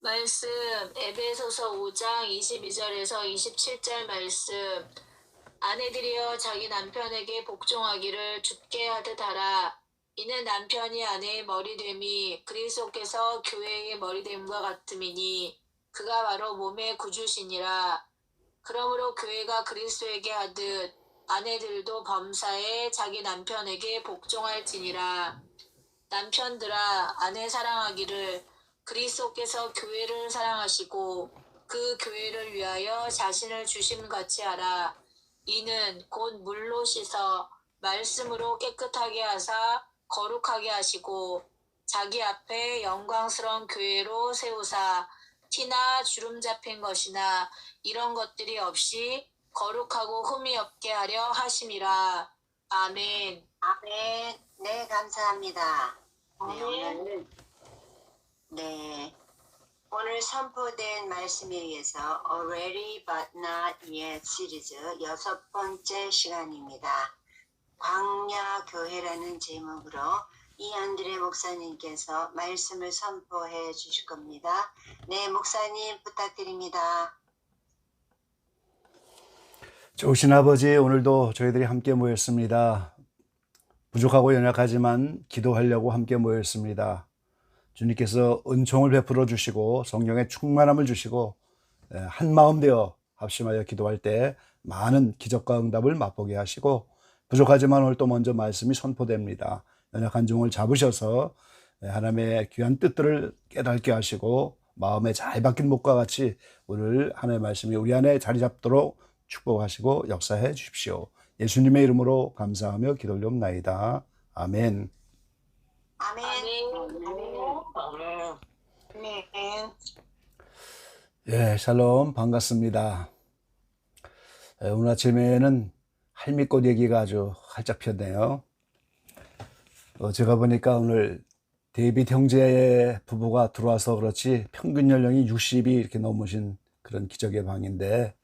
말씀 에베소서 5장 22절에서 27절 말씀. 아내들이여 자기 남편에게 복종하기를 주께 하듯 하라. 이는 남편이 아내의 머리됨이 그리스도께서 교회의 머리됨과 같음이니 그가 바로 몸의 구주시니라. 그러므로 교회가 그리스도에게 하듯 아내들도 범사에 자기 남편에게 복종할지니라. 남편들아 아내 사랑하기를 그리스도께서 교회를 사랑하시고 그 교회를 위하여 자신을 주심같이 하라. 이는 곧 물로 씻어 말씀으로 깨끗하게 하사 거룩하게 하시고 자기 앞에 영광스러운 교회로 세우사 티나 주름 잡힌 것이나 이런 것들이 없이 거룩하고 흠이 없게 하려 하심이라. 아멘. 아멘. 네, 감사합니다. 아멘. 오늘 선포된 말씀에 의해서 Already but not yet 시리즈 6번째 시간입니다. 광야 교회라는 제목으로 이안드레 목사님께서 말씀을 선포해 주실 겁니다. 네, 목사님 부탁드립니다. 좋으신 아버지, 오늘도 저희들이 함께 모였습니다. 부족하고 연약하지만 기도하려고 함께 모였습니다. 주님께서 은총을 베풀어 주시고 성령의 충만함을 주시고 한마음 되어 합심하여 기도할 때 많은 기적과 응답을 맛보게 하시고, 부족하지만 오늘 또 먼저 말씀이 선포됩니다. 연약한 종을 잡으셔서 하나님의 귀한 뜻들을 깨닫게 하시고 마음에 잘 박힌 목과 같이 오늘 하나님의 말씀이 우리 안에 자리 잡도록 축복하시고 역사해 주십시오. 예수님의 이름으로 감사하며 기도올리옵나이다. 아멘. 아멘. 아멘. 아멘. 예, 샬롬, 반갑습니다. 오늘 아침에는 할미꽃 얘기가 아주 활짝 폈네요. 제가 보니까 오늘 데이빗 형제의 부부가 들어와서 그렇지 평균 연령이 60이 이렇게 넘으신 그런 기적의 방인데,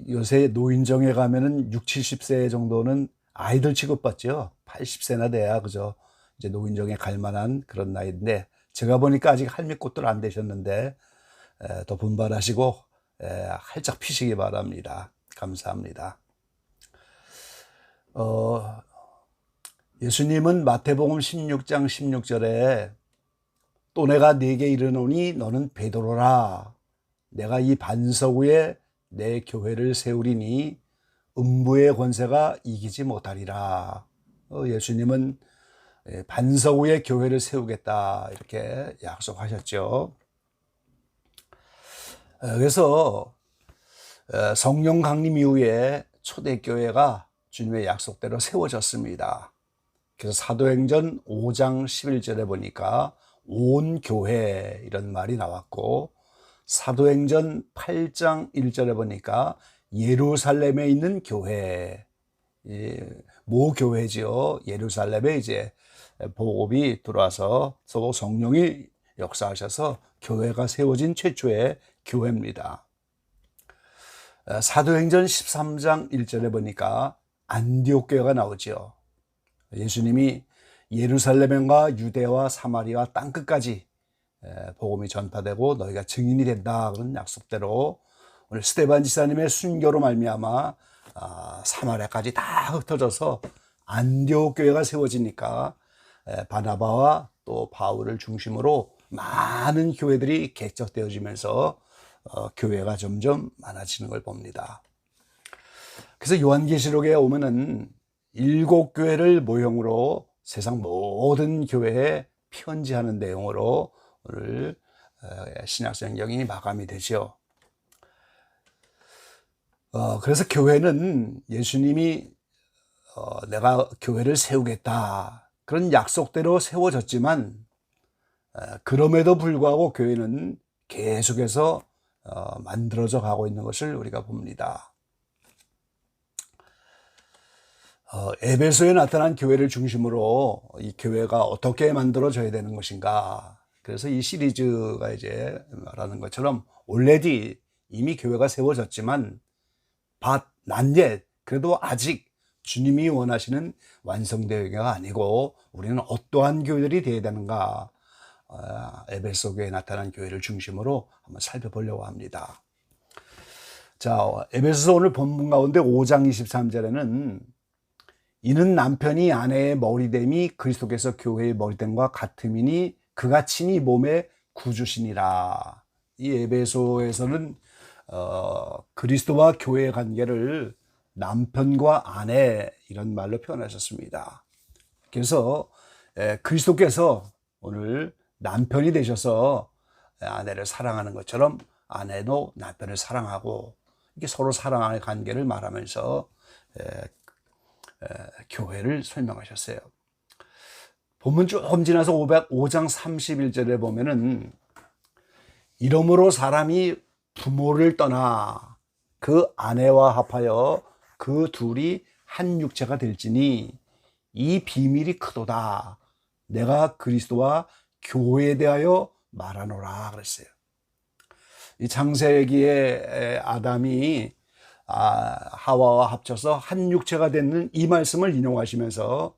요새 노인정에 가면은 60, 70세 정도는 아이들 취급받죠. 80세나 돼야 그죠 이제 노인정에 갈 만한 그런 나이인데, 제가 보니까 아직 할미꽃들 안 되셨는데 더 분발하시고 활짝 피시기 바랍니다. 감사합니다. 예수님은 마태복음 16장 16절에 또 내가 네게 이르노니 너는 베드로라. 내가 이 반석 위에 내 교회를 세우리니 음부의 권세가 이기지 못하리라. 예수님은 반석 위에 교회를 세우겠다 이렇게 약속하셨죠. 그래서 성령 강림 이후에 초대교회가 주님의 약속대로 세워졌습니다. 그래서 사도행전 5장 11절에 보니까 온 교회 이런 말이 나왔고, 사도행전 8장 1절에 보니까 예루살렘에 있는 교회, 모 교회지요. 예루살렘에 이제 복음이 들어와서 성령이 역사하셔서 교회가 세워진 최초의 교회입니다. 사도행전 13장 1절에 보니까 안디옥 교회가 나오죠. 예수님이 예루살렘과 유대와 사마리아 땅끝까지 복음이 전파되고 너희가 증인이 된다 그런 약속대로 오늘 스데반 지사님의 순교로 말미암아 사마리아까지 다 흩어져서 안디옥 교회가 세워지니까 바나바와 또 바울을 중심으로 많은 교회들이 개척되어지면서 교회가 점점 많아지는 걸 봅니다. 그래서 요한계시록에 오면은 7교회를 모형으로 세상 모든 교회에 편지하는 내용으로 오늘 신약성경이 마감이 되죠. 그래서 교회는 예수님이 내가 교회를 세우겠다 그런 약속대로 세워졌지만, 그럼에도 불구하고 교회는 계속해서 만들어져 가고 있는 것을 우리가 봅니다. 에베소에 나타난 교회를 중심으로 이 교회가 어떻게 만들어져야 되는 것인가. 그래서 이 시리즈가 이제 말하는 것처럼 already 이미 교회가 세워졌지만 but not yet, 그래도 아직 주님이 원하시는 완성되어가 아니고 우리는 어떠한 교회들이 되어야 되는가. 에베소 교회에 나타난 교회를 중심으로 한번 살펴보려고 합니다. 자, 에베소서 오늘 본문 가운데 5장 23절에는 이는 남편이 아내의 머리됨이 그리스도께서 교회의 머리됨과 같음이니 그가 친히 몸의 구주시니라. 이 에베소에서는 그리스도와 교회의 관계를 남편과 아내 이런 말로 표현하셨습니다. 그래서 그리스도께서 오늘 남편이 되셔서 아내를 사랑하는 것처럼 아내도 남편을 사랑하고 이렇게 서로 사랑하는 관계를 말하면서 교회를 설명하셨어요. 본문 조금 지나서 5장 31절에 보면은 이러므로 사람이 부모를 떠나 그 아내와 합하여 그 둘이 한 육체가 될지니 이 비밀이 크도다. 내가 그리스도와 교회에 대하여 말하노라 그랬어요. 이 창세기에 아담이 하와와 합쳐서 한 육체가 되는 이 말씀을 인용하시면서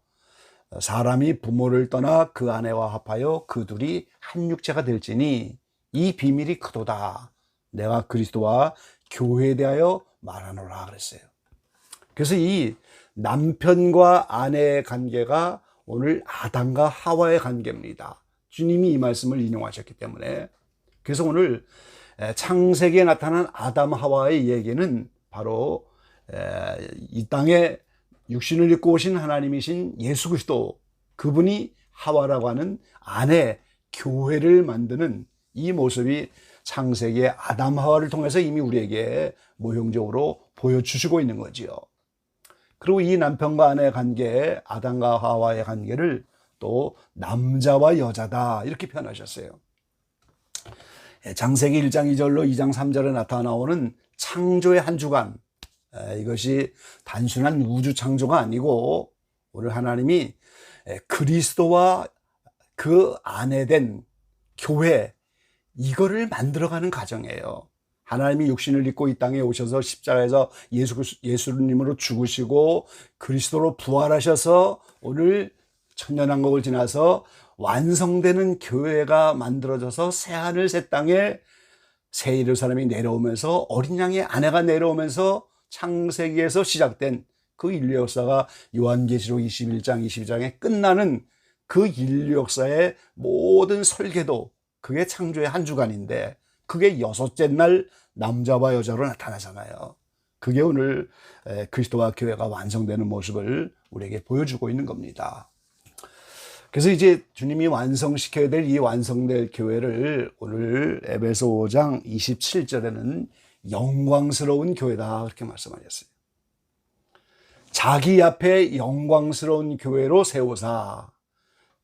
사람이 부모를 떠나 그 아내와 합하여 그 둘이 한 육체가 될지니 이 비밀이 크도다. 내가 그리스도와 교회에 대하여 말하노라 그랬어요. 그래서 이 남편과 아내의 관계가 오늘 아담과 하와의 관계입니다. 주님이 이 말씀을 인용하셨기 때문에. 그래서 오늘 창세기에 나타난 아담 하와의 얘기는 바로 이 땅에 육신을 입고 오신 하나님이신 예수 그리스도, 그분이 하와라고 하는 아내 교회를 만드는 이 모습이 창세기의 아담 하와를 통해서 이미 우리에게 모형적으로 보여주시고 있는 거지요. 그리고 이 남편과 아내의 관계, 아담과 하와의 관계를 또 남자와 여자다 이렇게 표현하셨어요. 창세기 1장 2절로 2장 3절에 나타나오는 창조의 한 주간, 이것이 단순한 우주 창조가 아니고 오늘 하나님이 그리스도와 그 아내 된 교회, 이거를 만들어가는 과정이에요. 하나님이 육신을 입고 이 땅에 오셔서 십자가에서 예수님으로 죽으시고 그리스도로 부활하셔서 오늘 천년왕국을 지나서 완성되는 교회가 만들어져서 새하늘 새 땅에 새 예루살렘이 내려오면서 어린 양의 아내가 내려오면서 창세기에서 시작된 그 인류 역사가 요한계시록 21장 22장에 끝나는 그 인류 역사의 모든 설계도, 그게 창조의 한 주간인데 그게 여섯째 날 남자와 여자로 나타나잖아요. 그게 오늘 그리스도와 교회가 완성되는 모습을 우리에게 보여주고 있는 겁니다. 그래서 이제 주님이 완성시켜야 될 이 완성될 교회를 오늘 에베소 5장 27절에는 영광스러운 교회다 그렇게 말씀하셨어요. 자기 앞에 영광스러운 교회로 세우사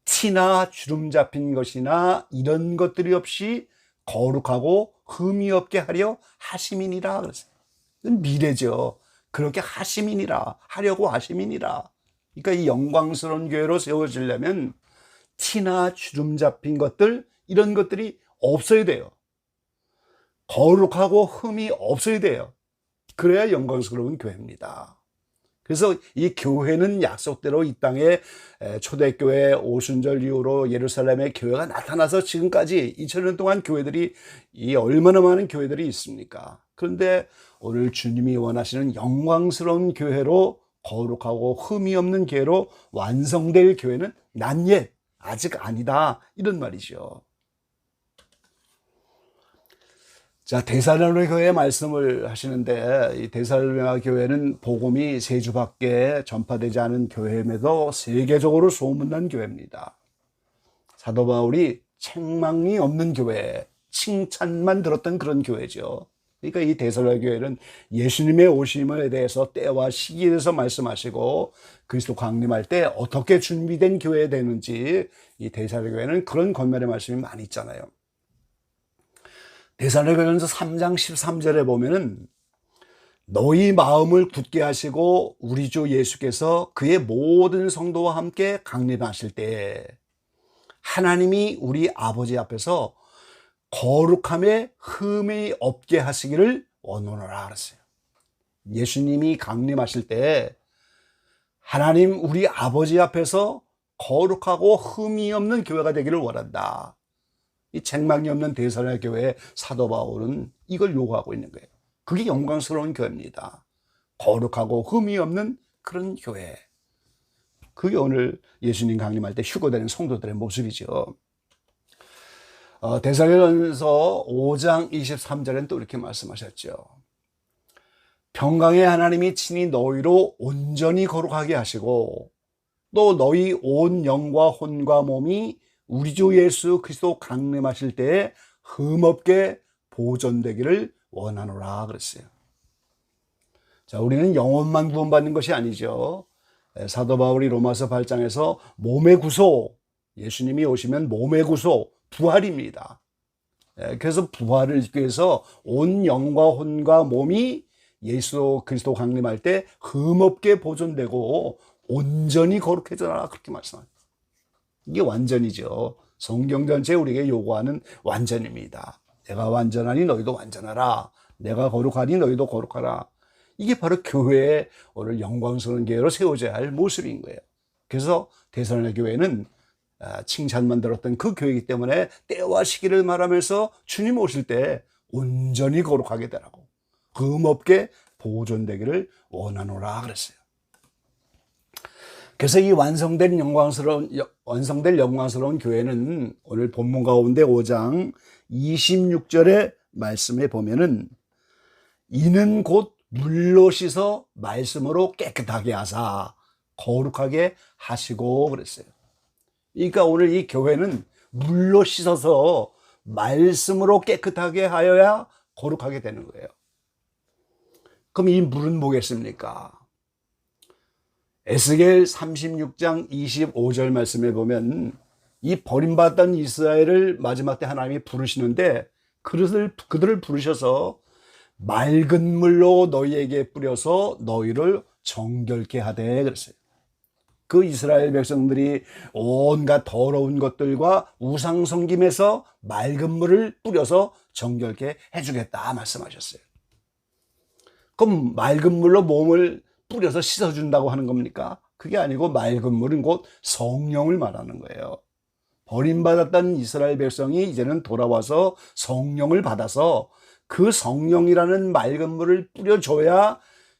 티나 주름 잡힌 것이나 이런 것들이 없이 거룩하고 흠이 없게 하려 하심이니라 그랬어요. 이건 미래죠. 그렇게 하심이니라, 하려고 하심이니라. 그러니까 이 영광스러운 교회로 세워지려면 티나 주름 잡힌 것들, 이런 것들이 없어야 돼요. 거룩하고 흠이 없어야 돼요. 그래야 영광스러운 교회입니다. 그래서 이 교회는 약속대로 이 땅에 초대교회 오순절 이후로 예루살렘의 교회가 나타나서 지금까지 2000년 동안 교회들이 얼마나 많은 교회들이 있습니까? 그런데 오늘 주님이 원하시는 영광스러운 교회로, 거룩하고 흠이 없는 교회로 완성될 교회는 난 옛, 아직 아니다 이런 말이죠. 자, 데살로니가 교회 말씀을 하시는데 이 데살로니가 교회는 복음이 세주밖에 전파되지 않은 교회임에도 세계적으로 소문난 교회입니다. 사도 바울이 책망이 없는 교회, 칭찬만 들었던 그런 교회죠. 그러니까 이 데살로니가 교회는 예수님의 오심에 대해서 때와 시기에 대해서 말씀하시고 그리스도 강림할 때 어떻게 준비된 교회가 되는지 이 데살로니가 교회는 그런 권면의 말씀이 많이 있잖아요. 데살로니가전서 3장 13절에 보면은 너희 마음을 굳게 하시고 우리 주 예수께서 그의 모든 성도와 함께 강림하실 때 하나님이 우리 아버지 앞에서 거룩함에 흠이 없게 하시기를 원하노라 그랬어요. 예수님이 강림하실 때 하나님 우리 아버지 앞에서 거룩하고 흠이 없는 교회가 되기를 원한다. 이 책망이 없는 데살로니가 교회의 사도 바울은 이걸 요구하고 있는 거예요. 그게 영광스러운 교회입니다. 거룩하고 흠이 없는 그런 교회. 그게 오늘 예수님 강림할 때 휴거되는 성도들의 모습이죠. 데살로니가서 5장 23절엔 또 이렇게 말씀하셨죠. 평강의 하나님이 친히 너희로 온전히 거룩하게 하시고 또 너희 온 영과 혼과 몸이 우리 주 예수 그리스도 강림하실 때에 흠없게 보존되기를 원하노라 그랬어요. 자, 우리는 영혼만 구원받는 것이 아니죠. 사도 바울이 로마서 8장에서 몸의 구속, 예수님이 오시면 몸의 구속, 부활입니다. 그래서 부활을 얻기 위해서 온 영과 혼과 몸이 예수 그리스도 강림할 때 흠없게 보존되고 온전히 거룩해져라 그렇게 말씀합니다. 이게 완전이죠. 성경 전체에 우리에게 요구하는 완전입니다. 내가 완전하니 너희도 완전하라. 내가 거룩하니 너희도 거룩하라. 이게 바로 교회의 오늘 영광스러운 교회로 세워져야 할 모습인 거예요. 그래서 데살로니가 교회는 칭찬만 들었던 그 교회이기 때문에 때와 시기를 말하면서 주님 오실 때 온전히 거룩하게 되라고 흠없게 보존되기를 원하노라 그랬어요. 그래서 이 완성될 영광스러운 교회는 오늘 본문 가운데 5장 26절의 말씀에 보면은 이는 곧 물로 씻어 말씀으로 깨끗하게 하사 거룩하게 하시고 그랬어요. 그러니까 오늘 이 교회는 물로 씻어서 말씀으로 깨끗하게 하여야 거룩하게 되는 거예요. 그럼 이 물은 뭐겠습니까? 에스겔 36장 25절 말씀에 보면 이 버림받았던 이스라엘을 마지막 때 하나님이 부르시는데 그들을 부르셔서 맑은 물로 너희에게 뿌려서 너희를 정결케 하되 그랬어요. 그 이스라엘 백성들이 온갖 더러운 것들과 우상 섬김에서 맑은 물을 뿌려서 정결케 해주겠다 말씀하셨어요. 그럼 맑은 물로 몸을 뿌려서 씻어준다고 하는 겁니까? 그게 아니고 맑은 물은 곧 성령을 말하는 거예요. 버림받았던 이스라엘 백성이 이제는 돌아와서 성령을 받아서 그 성령이라는 맑은 물을 뿌려줘야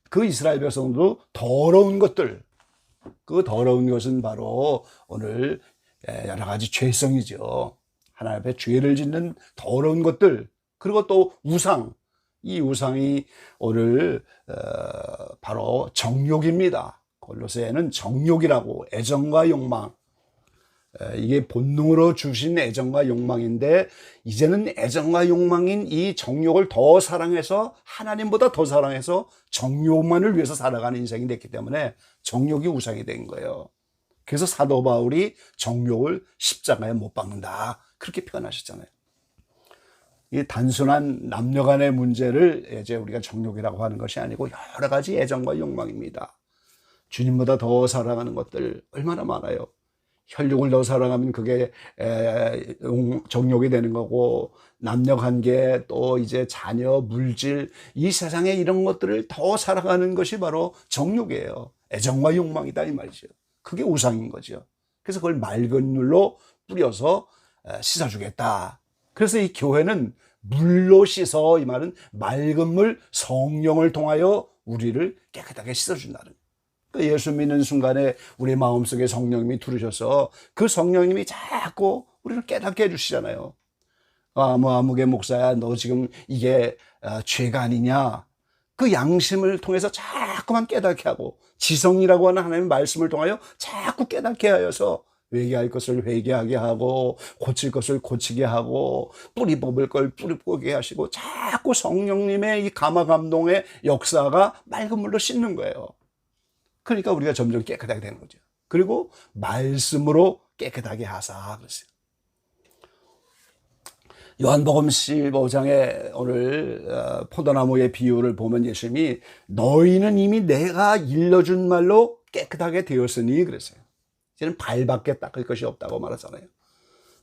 그 이스라엘 백성도 더러운 것들, 그 더러운 것은 바로 오늘 여러 가지 죄성이죠. 하나님 앞에 죄를 짓는 더러운 것들, 그리고 또 우상, 이 우상이 오늘 바로 정욕입니다. 골로새에는 정욕이라고, 애정과 욕망, 이게 본능으로 주신 애정과 욕망인데 이제는 애정과 욕망인 이 정욕을 더 사랑해서 하나님보다 더 사랑해서 정욕만을 위해서 살아가는 인생이 됐기 때문에 정욕이 우상이 된 거예요. 그래서 사도 바울이 정욕을 십자가에 못 박는다 그렇게 표현하셨잖아요. 이 단순한 남녀 간의 문제를 이제 우리가 정욕이라고 하는 것이 아니고 여러 가지 애정과 욕망입니다. 주님보다 더 사랑하는 것들 얼마나 많아요. 혈육을 더 사랑하면 그게 정욕이 되는 거고, 남녀관계, 또 이제 자녀, 물질, 이 세상에 이런 것들을 더 사랑하는 것이 바로 정욕이에요. 애정과 욕망이다 이 말이죠. 그게 우상인 거죠. 그래서 그걸 맑은 물로 뿌려서 씻어주겠다. 그래서 이 교회는 물로 씻어, 이 말은 맑은 물, 성령을 통하여 우리를 깨끗하게 씻어준다는 거예요. 예수 믿는 순간에 우리 마음속에 성령님이 들으셔서 그 성령님이 자꾸 우리를 깨닫게 해주시잖아요. 아무개 목사야, 너 지금 이게 죄가 아니냐. 그 양심을 통해서 자꾸만 깨닫게 하고, 지성이라고 하는 하나님의 말씀을 통하여 자꾸 깨닫게 하여서 회개할 것을 회개하게 하고, 고칠 것을 고치게 하고, 뿌리 뽑을 걸 뿌리 뽑게 하시고, 자꾸 성령님의 이 감화 감동의 역사가 맑은 물로 씻는 거예요. 그러니까 우리가 점점 깨끗하게 되는 거죠. 그리고 말씀으로 깨끗하게 하사 그랬어요. 요한복음 15장에 오늘 포도나무의 비유를 보면 예수님이 너희는 이미 내가 일러준 말로 깨끗하게 되었으니 그랬어요. 이제는 발밖에 닦을 것이 없다고 말하잖아요.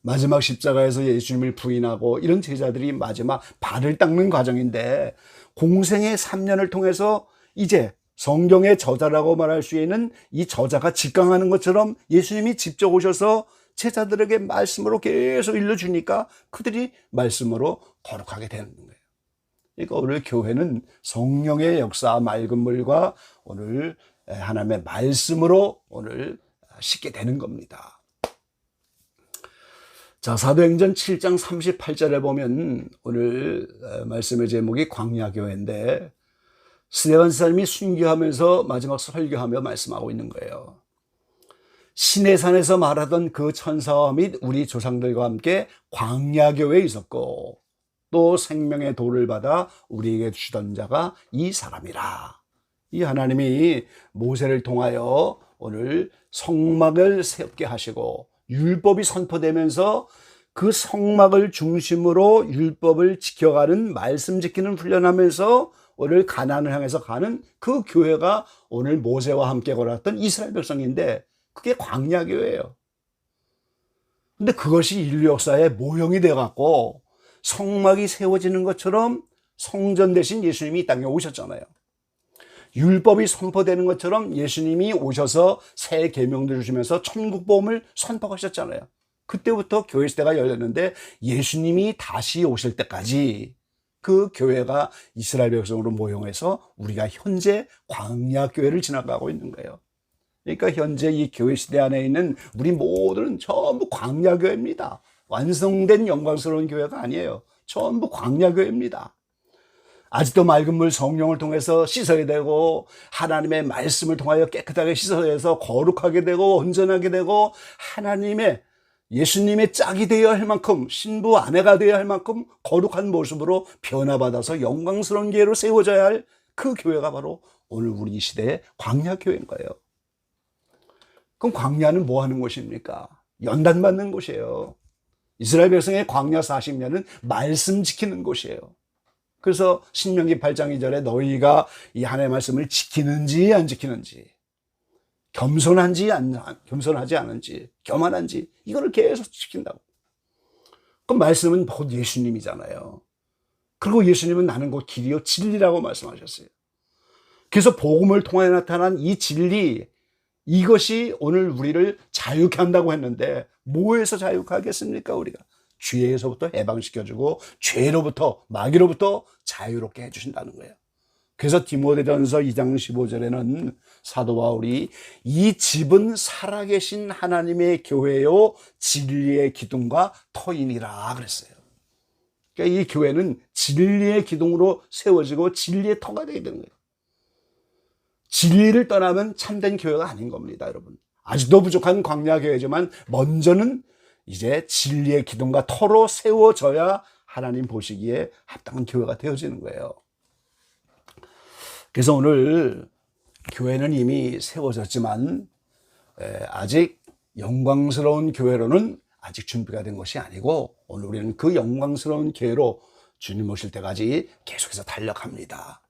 마지막 십자가에서 예수님을 부인하고 이런 제자들이 마지막 발을 닦는 과정인데, 공생의 3년을 통해서 이제 성경의 저자라고 말할 수 있는 이 저자가 직강하는 것처럼 예수님이 직접 오셔서 제자들에게 말씀으로 계속 일러주니까 그들이 말씀으로 거룩하게 되는 거예요. 그러니까 오늘 교회는 성령의 역사, 맑은 물과 오늘 하나님의 말씀으로 오늘 씻게 되는 겁니다. 자, 사도행전 7장 38절에 보면 오늘 말씀의 제목이 광야교회인데 스데반 사람이 순교하면서 마지막 설교하며 말씀하고 있는 거예요. 시내산에서 말하던 그 천사와 및 우리 조상들과 함께 광야교회에 있었고 또 생명의 돌을 받아 우리에게 주시던 자가 이 사람이라. 이 하나님이 모세를 통하여 오늘 성막을 세우게 하시고 율법이 선포되면서 그 성막을 중심으로 율법을 지켜가는 말씀 지키는 훈련하면서 오늘 가나안을 향해서 가는 그 교회가 오늘 모세와 함께 걸었던 이스라엘 백성인데 그게 광야교회예요. 근데 그것이 인류 역사의 모형이 돼갖고 성막이 세워지는 것처럼 성전 대신 예수님이 이 땅에 오셨잖아요. 율법이 선포되는 것처럼 예수님이 오셔서 새 계명들을 주시면서 천국복음을 선포하셨잖아요. 그때부터 교회 시대가 열렸는데 예수님이 다시 오실 때까지 그 교회가 이스라엘 백성으로 모형해서 우리가 현재 광야교회를 지나가고 있는 거예요. 그러니까 현재 이 교회 시대 안에 있는 우리 모두는 전부 광야교회입니다. 완성된 영광스러운 교회가 아니에요. 전부 광야교회입니다. 아직도 맑은 물 성령을 통해서 씻어야 되고 하나님의 말씀을 통하여 깨끗하게 씻어야 해서 거룩하게 되고 온전하게 되고 하나님의 예수님의 짝이 되어야 할 만큼 신부 아내가 되어야 할 만큼 거룩한 모습으로 변화받아서 영광스러운 교회로 세워져야 할 그 교회가 바로 오늘 우리 시대의 광야교회인 거예요. 그럼 광야는 뭐 하는 곳입니까? 연단받는 곳이에요. 이스라엘 백성의 광야 40년은 말씀 지키는 곳이에요. 그래서 신명기 8장 2절에 너희가 이 하나님의 말씀을 지키는지 안 지키는지, 겸손하지 않은지, 교만한지 이거를 계속 지킨다고. 그 말씀은 곧 예수님이잖아요. 그리고 예수님은 나는 곧 길이요 진리라고 말씀하셨어요. 그래서 복음을 통해 나타난 이 진리, 이것이 오늘 우리를 자유케 한다고 했는데 뭐에서 자유케 하겠습니까? 우리가 죄에서부터 해방시켜주고 죄로부터 마귀로부터 자유롭게 해주신다는 거예요. 그래서 디모데전서 2장 15절에는 사도 바울이 이 집은 살아계신 하나님의 교회요 진리의 기둥과 터이니라 그랬어요. 그러니까 이 교회는 진리의 기둥으로 세워지고 진리의 터가 되게 되는 거예요. 진리를 떠나면 참된 교회가 아닌 겁니다, 여러분. 아직도 부족한 광야교회지만 먼저는 이제 진리의 기둥과 터로 세워져야 하나님 보시기에 합당한 교회가 되어지는 거예요. 그래서 오늘 교회는 이미 세워졌지만 아직 영광스러운 교회로는 아직 준비가 된 것이 아니고 오늘 우리는 그 영광스러운 교회로 주님 오실 때까지 계속해서 달려갑니다.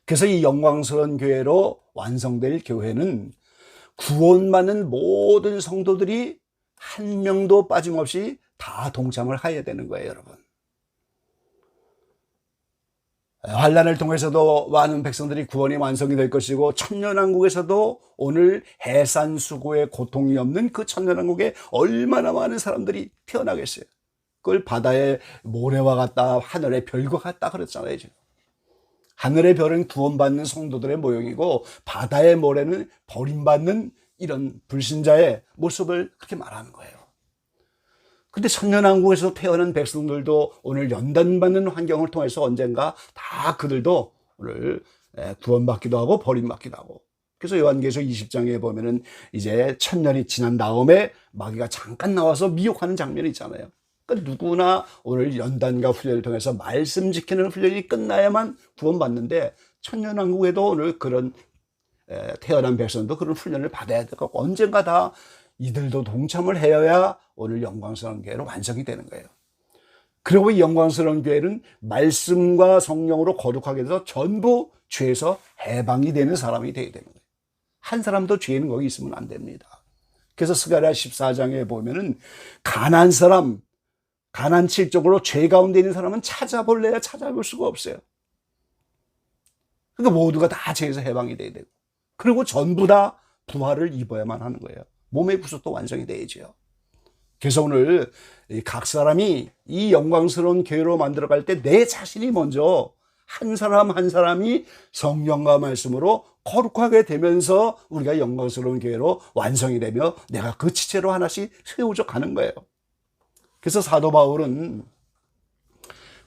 그래서 이 영광스러운 교회로 완성될 교회는 구원받는 모든 성도들이 한 명도 빠짐없이 다 동참을 해야 되는 거예요, 여러분. 환난을 통해서도 많은 백성들이 구원이 완성이 될 것이고 천년왕국에서도 오늘 해산수고의 고통이 없는 그 천년왕국에 얼마나 많은 사람들이 태어나겠어요. 그걸 바다의 모래와 같다, 하늘의 별과 같다 그랬잖아요, 지금. 하늘의 별은 구원받는 성도들의 모형이고 바다의 모래는 버림받는 이런 불신자의 모습을 그렇게 말하는 거예요. 근데 천년왕국에서 태어난 백성들도 오늘 연단받는 환경을 통해서 언젠가 다 그들도 오늘 구원받기도 하고 버림받기도 하고. 그래서 요한계시록 20장에 보면은 이제 천년이 지난 다음에 마귀가 잠깐 나와서 미혹하는 장면이 있잖아요. 그러니까 누구나 오늘 연단과 훈련을 통해서 말씀 지키는 훈련이 끝나야만 구원받는데 천년왕국에도 오늘 그런 태어난 백성도 그런 훈련을 받아야 되고 언젠가 다 이들도 동참을 해야 오늘 영광스러운 교회로 완성이 되는 거예요. 그리고 이 영광스러운 교회는 말씀과 성령으로 거룩하게 돼서 전부 죄에서 해방이 되는 사람이 되게 되는 거예요. 한 사람도 죄는 거기 있으면 안 됩니다. 그래서 스가랴 14장에 보면은 가난한 사람, 가난칠적으로 죄 가운데 있는 사람은 찾아볼래야 찾아볼 수가 없어요. 그러니까 모두가 다 죄에서 해방이 돼야 되고 그리고 전부 다 부활을 입어야만 하는 거예요. 몸의 구속도 완성이 돼야죠. 그래서 오늘 각 사람이 이 영광스러운 교회로 만들어갈 때 내 자신이 먼저 한 사람 한 사람이 성령과 말씀으로 거룩하게 되면서 우리가 영광스러운 교회로 완성이 되며 내가 그 지체로 하나씩 세워져 가는 거예요. 그래서 사도 바울은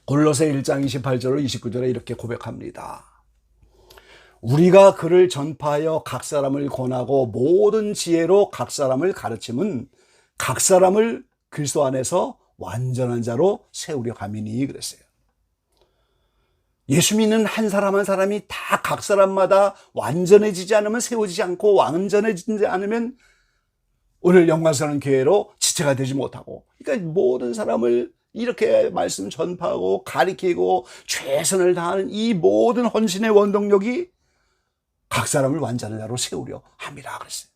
골로새 1장 28절로 29절에 이렇게 고백합니다. 우리가 그를 전파하여 각 사람을 권하고 모든 지혜로 각 사람을 가르침은 각 사람을 그리스도 안에서 완전한 자로 세우려 함이니 그랬어요. 예수 믿는 한 사람 한 사람이 다 각 사람마다 완전해지지 않으면 세워지지 않고 완전해지지 않으면 오늘 영광스러운 교회로 지체가 되지 못하고, 그러니까 모든 사람을 이렇게 말씀 전파하고 가리키고 최선을 다하는 이 모든 헌신의 원동력이 각 사람을 완전한 자로 세우려 함이라 그랬어요.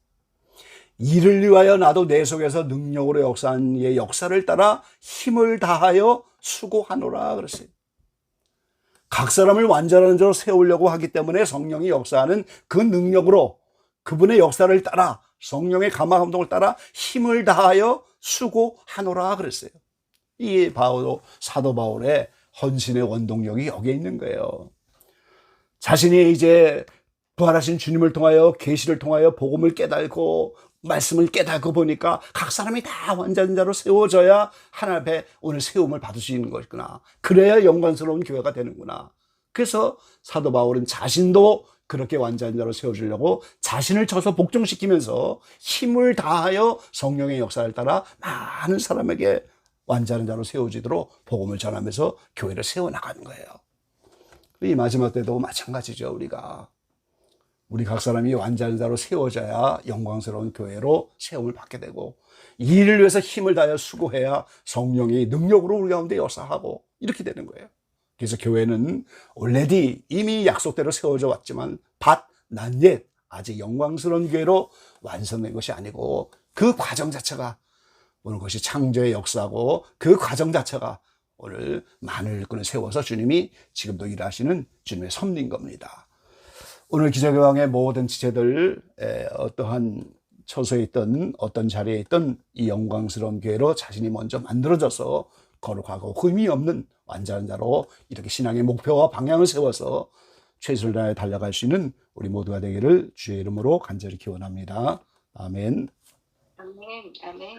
이를 위하여 나도 내 속에서 능력으로 역사한 이의 역사를 따라 힘을 다하여 수고하노라 그랬어요. 각 사람을 완전한 자로 세우려고 하기 때문에 성령이 역사하는 그 능력으로 그분의 역사를 따라 성령의 감화 감동을 따라 힘을 다하여 수고하노라 그랬어요. 이 사도 바울의 헌신의 원동력이 여기에 있는 거예요. 자신이 이제 부활하신 주님을 통하여 계시를 통하여 복음을 깨닫고 말씀을 깨닫고 보니까 각 사람이 다 완전한 자로 세워져야 하나님 앞에 오늘 세움을 받을 수 있는 것이구나. 그래야 영광스러운 교회가 되는구나. 그래서 사도 바울은 자신도 그렇게 완전한 자로 세워주려고 자신을 쳐서 복종시키면서 힘을 다하여 성령의 역사를 따라 많은 사람에게 완전한 자로 세워지도록 복음을 전하면서 교회를 세워나가는 거예요. 이 마지막 때도 마찬가지죠. 우리 각 사람이 완전한 자로 세워져야 영광스러운 교회로 세움을 받게 되고, 이 일을 위해서 힘을 다하여 수고해야 성령이 능력으로 우리 가운데 역사하고 이렇게 되는 거예요. 그래서 교회는 already 이미 약속대로 세워져 왔지만 not yet 아직 영광스러운 교회로 완성된 것이 아니고 그 과정 자체가 오늘 것이 창조의 역사고 그 과정 자체가 오늘 많은 일꾼을 세워서 주님이 지금도 일하시는 주님의 섭리인 겁니다. 오늘 기적의 모든 지체들 어떠한 처소에 있던 어떤 자리에 있던 이 영광스러운 교회로 자신이 먼저 만들어져서 거룩하고 흠이 없는 완전한 자로 이렇게 신앙의 목표와 방향을 세워서 최선을 다해 달려갈 수 있는 우리 모두가 되기를 주의 이름으로 간절히 기원합니다. 아멘. 아멘. 아멘.